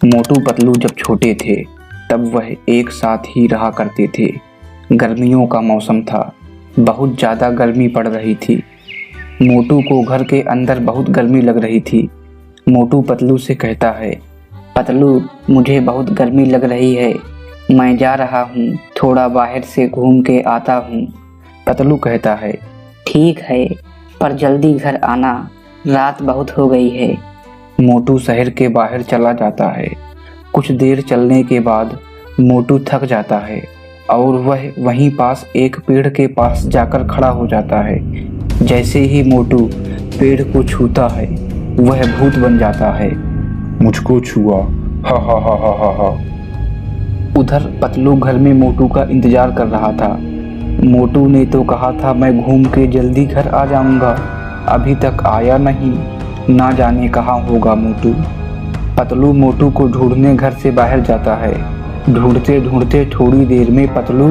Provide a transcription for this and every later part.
मोटू पतलू जब छोटे थे तब वह एक साथ ही रहा करते थे। गर्मियों का मौसम था, बहुत ज़्यादा गर्मी पड़ रही थी। मोटू को घर के अंदर बहुत गर्मी लग रही थी। मोटू पतलू से कहता है, पतलू मुझे बहुत गर्मी लग रही है, मैं जा रहा हूँ, थोड़ा बाहर से घूम के आता हूँ। पतलू कहता है, ठीक है, पर जल्दी घर आना, रात बहुत हो गई है। मोटू शहर के बाहर चला जाता है। कुछ देर चलने के बाद मोटू थक जाता है और वह वहीं पास एक पेड़ के पास जाकर खड़ा हो जाता है। जैसे ही मोटू पेड़ को छूता है वह भूत बन जाता है। मुझको छुआ, हा हा हा हा हा हा। उधर पतलू घर में मोटू का इंतजार कर रहा था। मोटू ने तो कहा था मैं घूम के जल्दी घर आ जाऊंगा, अभी तक आया नहीं, ना जाने कहाँ होगा मोटू। पतलू मोटू को ढूंढने घर से बाहर जाता है। ढूंढते ढूंढते थोड़ी देर में पतलू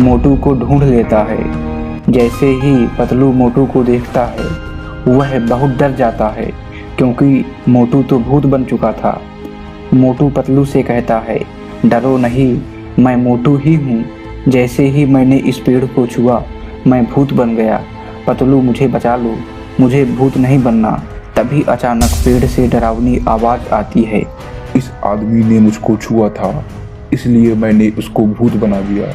मोटू को ढूंढ लेता है। जैसे ही पतलू मोटू को देखता है वह बहुत डर जाता है, क्योंकि मोटू तो भूत बन चुका था। मोटू पतलू से कहता है, डरो नहीं, मैं मोटू ही हूँ। जैसे ही मैंने इस पेड़ को छुआ मैं भूत बन गया। पतलू मुझे बचा लो, मुझे भूत नहीं बनना। तभी अचानक पेड़ से डरावनी आवाज़ आती है, इस आदमी ने मुझको छुआ था, इसलिए मैंने उसको भूत बना दिया।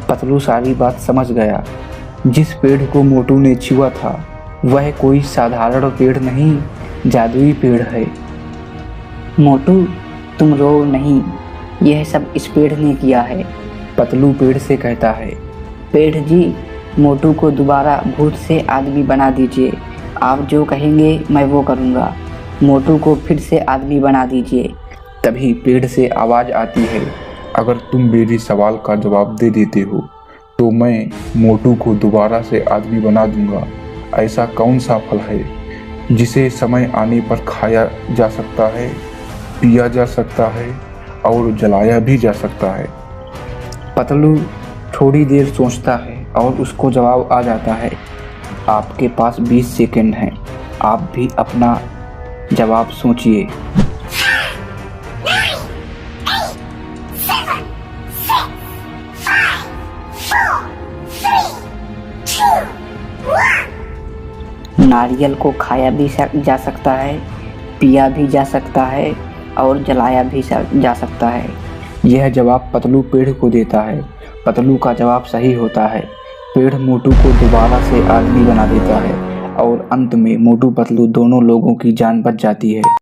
पतलू सारी बात समझ गया। जिस पेड़ को मोटू ने छुआ था वह कोई साधारण पेड़ नहीं, जादुई पेड़ है। मोटू तुम रो नहीं, यह सब इस पेड़ ने किया है। पतलू पेड़ से कहता है, पेड़ जी, मोटू को दोबारा भूत से आदमी बना दीजिए, आप जो कहेंगे मैं वो करूँगा। मोटू को फिर से आदमी बना दीजिए। तभी पेड़ से आवाज़ आती है, अगर तुम मेरे सवाल का जवाब दे देते हो तो मैं मोटू को दोबारा से आदमी बना दूंगा। ऐसा कौन सा फल है जिसे समय आने पर खाया जा सकता है, पिया जा सकता है और जलाया भी जा सकता है? पतलू थोड़ी देर सोचता है और उसको जवाब आ जाता है, आपके पास 20 सेकंड हैं, आप भी अपना जवाब सोचिए। नारियल को खाया भी जा सकता है, पिया भी जा सकता है और जलाया भी जा सकता है। यह जवाब पतलू पेड़ को देता है। पतलू का जवाब सही होता है। पेड़ मोटू को दोबारा से आदमी बना देता है और अंत में मोटू पतलू दोनों लोगों की जान बच जाती है।